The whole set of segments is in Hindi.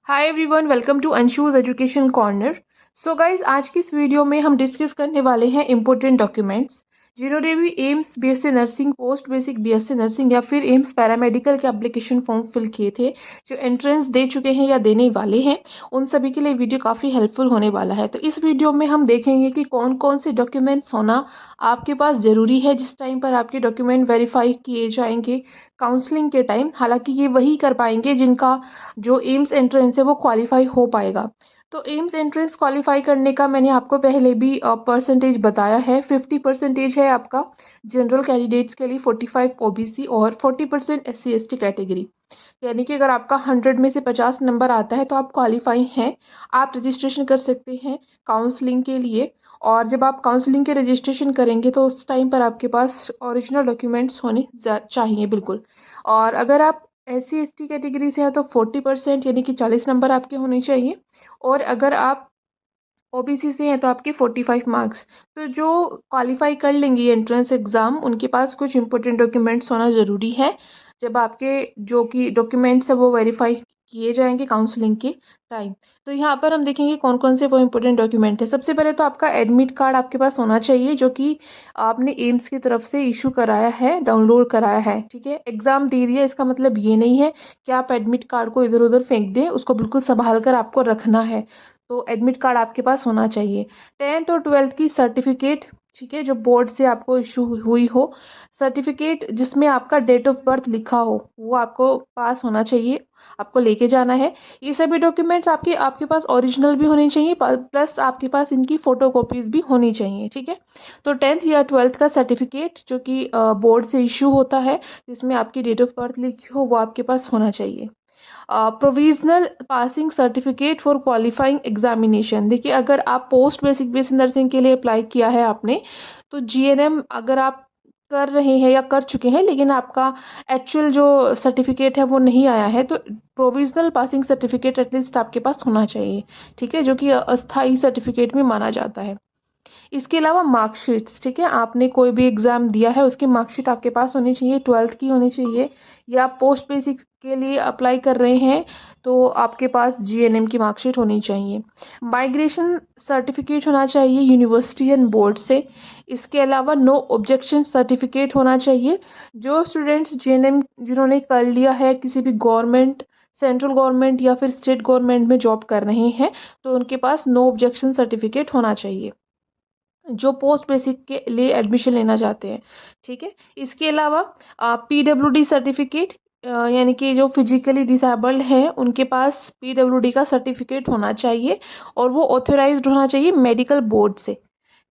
Hi everyone, welcome to Anshu's education corner. So guys, आज की इस वीडियो में हम डिस्कस करने वाले हैं इम्पोर्टेंट डॉक्यूमेंट्स जिन्होंने भी AIIMS BSc nursing, post basic BSc nursing या फिर एम्स पैरामेडिकल के एप्लीकेशन फॉर्म फिल किए थे, जो एंट्रेंस दे चुके हैं या देने वाले हैं, उन सभी के लिए वीडियो काफ़ी हेल्पफुल होने वाला है। तो इस वीडियो में हम देखेंगे कि कौन कौन से डॉक्यूमेंट्स होना आपके पास ज़रूरी है जिस टाइम पर आपके डॉक्यूमेंट वेरीफाई किए जाएंगे काउंसलिंग के टाइम। हालांकि ये वही कर पाएंगे जिनका जो एम्स एंट्रेंस है वो क्वालिफाई हो पाएगा। तो एम्स एंट्रेंस क्वालिफाई करने का मैंने आपको पहले भी परसेंटेज बताया है। 50% है आपका जनरल कैंडिडेट्स के लिए, 45 ओबीसी और 40% SC ST कैटेगरी। यानी कि अगर आपका 100 में से 50 नंबर आता है तो आप क्वालिफाई हैं, आप रजिस्ट्रेशन कर सकते हैं काउंसलिंग के लिए। और जब आप काउंसलिंग के रजिस्ट्रेशन करेंगे तो उस टाइम पर आपके पास ओरिजिनल डॉक्यूमेंट्स होने चाहिए बिल्कुल। और अगर आप SC ST कैटेगरी से हैं तो 40% यानी कि 40 नंबर आपके होने चाहिए। और अगर आप ओबीसी से हैं तो आपके 45 मार्क्स। तो जो क्वालिफाई कर लेंगी एंट्रेंस एग्ज़ाम, उनके पास कुछ इंपॉर्टेंट डॉक्यूमेंट्स होना ज़रूरी है जब आपके जो कि डॉक्यूमेंट्स है वो वेरीफाई किए जाएंगे काउंसलिंग के टाइम। तो यहाँ पर हम देखेंगे कौन कौन से वो इंपॉर्टेंट डॉक्यूमेंट है। सबसे पहले तो आपका एडमिट कार्ड आपके पास होना चाहिए, जो कि आपने एम्स की तरफ से इशू कराया है, डाउनलोड कराया है। ठीक है, एग्जाम दे दिया इसका मतलब ये नहीं है कि आप एडमिट कार्ड को इधर उधर फेंक दें, उसको बिल्कुल संभाल कर आपको रखना है। तो एडमिट कार्ड आपके पास होना चाहिए। 10th और 12th की सर्टिफिकेट, ठीक है, जो बोर्ड से आपको इशू हुई हो, सर्टिफिकेट जिसमें आपका डेट ऑफ बर्थ लिखा हो, वो आपको पास होना चाहिए, आपको लेके जाना है। ये सभी डॉक्यूमेंट्स आपके आपके पास ओरिजिनल भी होने चाहिए, प्लस आपके पास इनकी फोटो कॉपीज भी होनी चाहिए। ठीक है, तो 10th या 12th का सर्टिफिकेट जो कि बोर्ड से इशू होता है, जिसमें आपकी डेट ऑफ बर्थ लिखी हो, वो आपके पास होना चाहिए। Provisional passing certificate for qualifying examination. देखिए, अगर आप पोस्ट बेसिक बीएससी नर्सिंग के लिए अप्लाई किया है आपने, तो GNM अगर आप कर रहे हैं या कर चुके हैं लेकिन आपका एक्चुअल जो सर्टिफिकेट है वो नहीं आया है, तो प्रोविजनल पासिंग सर्टिफिकेट एटलीस्ट आपके पास होना चाहिए। ठीक है, जो कि अस्थाई सर्टिफिकेट में माना जाता है। इसके अलावा मार्कशीट्स, ठीक है, आपने कोई भी एग्ज़ाम दिया है उसकी मार्कशीट आपके पास होनी चाहिए, 12th की होनी चाहिए। या आप पोस्ट बेसिक के लिए अप्लाई कर रहे हैं तो आपके पास GNM की मार्कशीट होनी चाहिए। माइग्रेशन सर्टिफिकेट होना चाहिए यूनिवर्सिटी एंड बोर्ड से। इसके अलावा नो ऑब्जेक्शन सर्टिफिकेट होना चाहिए। जो स्टूडेंट्स GNM जिन्होंने कर लिया है किसी भी गवर्नमेंट, सेंट्रल गवर्नमेंट या फिर स्टेट गवर्नमेंट में जॉब कर रहे हैं, तो उनके पास नो ऑब्जेक्शन सर्टिफिकेट होना चाहिए, जो पोस्ट बेसिक के लिए एडमिशन लेना चाहते हैं। ठीक है, इसके अलावा PWD सर्टिफिकेट, यानी कि जो फिजिकली डिसेबल्ड हैं उनके पास PWD का सर्टिफिकेट होना चाहिए और वो ऑथराइज्ड होना चाहिए मेडिकल बोर्ड से।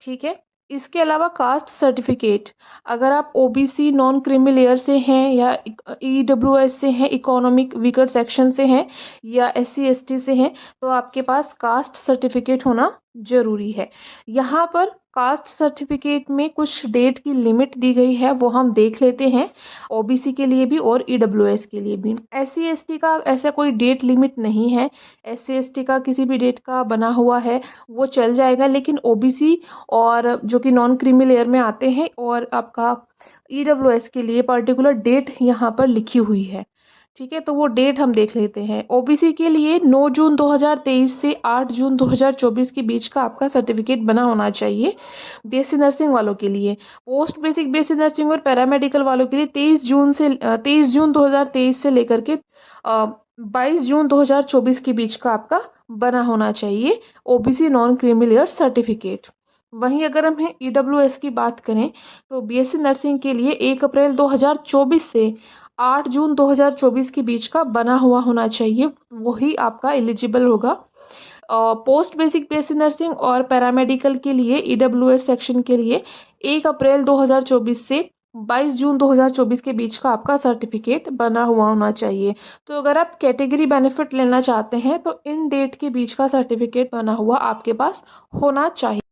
ठीक है, इसके अलावा कास्ट सर्टिफिकेट, अगर आप OBC नॉन क्रीमी लेयर से हैं या EWS से हैं, इकोनॉमिक वीकर सेक्शन से हैं, या SC ST से हैं, तो आपके पास कास्ट सर्टिफिकेट होना जरूरी है। यहाँ पर कास्ट सर्टिफिकेट में कुछ डेट की लिमिट दी गई है, वो हम देख लेते हैं। OBC के लिए भी और EWS के लिए भी। SC ST का ऐसा कोई डेट लिमिट नहीं है। SC ST का किसी भी डेट का बना हुआ है वो चल जाएगा, लेकिन OBC और जो कि नॉन क्रीमी लेयर में आते हैं और आपका EWS के लिए पर्टिकुलर डेट यहाँ पर लिखी हुई है। ठीक है, तो वो डेट हम देख लेते हैं। OBC के लिए 9 जून 2023 से 8 जून 2024 के बीच का आपका सर्टिफिकेट बना होना चाहिए। बीएससी नर्सिंग वालों के लिए, पोस्ट बेसिक बीएससी नर्सिंग और पैरामेडिकल वालों के लिए 23 जून 2023 से लेकर के 22 जून 2024 के बीच का आपका बना होना चाहिए OBC non creamy layer certificate. वहीं अगर हम EWS की बात करें तो बीएससी नर्सिंग के लिए 1 अप्रैल 2024 से 8 जून 2024 के बीच का बना हुआ होना चाहिए, वही आपका एलिजिबल होगा। पोस्ट बेसिक बीएससी नर्सिंग और पैरामेडिकल के लिए EWS सेक्शन के लिए 1 अप्रैल 2024 से 22 जून 2024 के बीच का आपका सर्टिफिकेट बना हुआ होना चाहिए। तो अगर आप कैटेगरी बेनिफिट लेना चाहते हैं तो इन डेट के बीच का सर्टिफिकेट बना हुआ आपके पास होना चाहिए।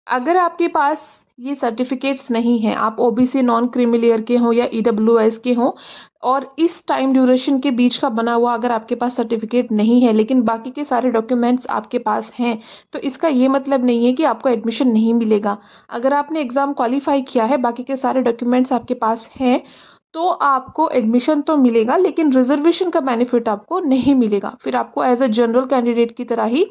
अगर आपके पास ये सर्टिफिकेट्स नहीं हैं, आप OBC नॉन क्रीमी लेयर के हों या EWS के हों, और इस टाइम ड्यूरेशन के बीच का बना हुआ अगर आपके पास सर्टिफिकेट नहीं है लेकिन बाकी के सारे डॉक्यूमेंट्स आपके पास हैं, तो इसका ये मतलब नहीं है कि आपको एडमिशन नहीं मिलेगा। अगर आपने एग्ज़ाम क्वालिफाई किया है, बाकी के सारे डॉक्यूमेंट्स आपके पास हैं, तो आपको एडमिशन तो मिलेगा, लेकिन रिजर्वेशन का बेनिफिट आपको नहीं मिलेगा। फिर आपको एज अ जनरल कैंडिडेट की तरह ही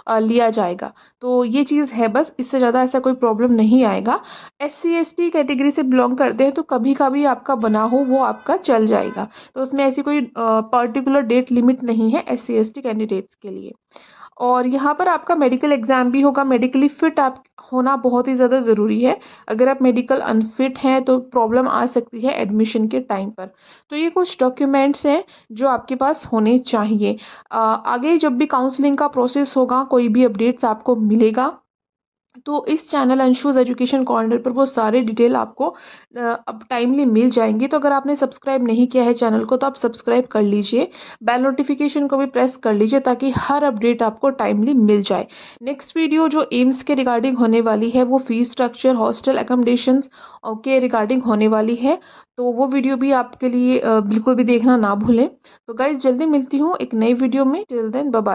लिया जाएगा। तो ये चीज़ है बस, इससे ज़्यादा ऐसा कोई प्रॉब्लम नहीं आएगा। SC ST कैटेगरी से बिलोंग करते हैं तो कभी कभी आपका बना हो वो आपका चल जाएगा। तो उसमें ऐसी कोई पर्टिकुलर डेट लिमिट नहीं है SC ST कैंडिडेट्स के लिए। और यहाँ पर आपका मेडिकल एग्जाम भी होगा। मेडिकली फिट आप होना बहुत ही ज़्यादा ज़रूरी है। अगर आप मेडिकल अनफिट हैं तो प्रॉब्लम आ सकती है एडमिशन के टाइम पर। तो ये कुछ डॉक्यूमेंट्स हैं जो आपके पास होने चाहिए। आगे जब भी काउंसलिंग का प्रोसेस होगा, कोई भी अपडेट्स आपको मिलेगा, तो इस चैनल अंशुज एजुकेशन कॉर्नर पर वो सारे डिटेल आपको अब टाइमली मिल जाएंगी। तो अगर आपने सब्सक्राइब नहीं किया है चैनल को तो आप सब्सक्राइब कर लीजिए, बेल नोटिफिकेशन को भी प्रेस कर लीजिए ताकि हर अपडेट आपको टाइमली मिल जाए। नेक्स्ट वीडियो जो एम्स के रिगार्डिंग होने वाली है वो फीस स्ट्रक्चर, हॉस्टल एकोमोडेशंस के रिगार्डिंग होने वाली है। तो वो वीडियो भी आपके लिए बिल्कुल भी देखना ना भूलें। तो गाइज जल्दी मिलती हूँ एक नई वीडियो में। Till then bye bye.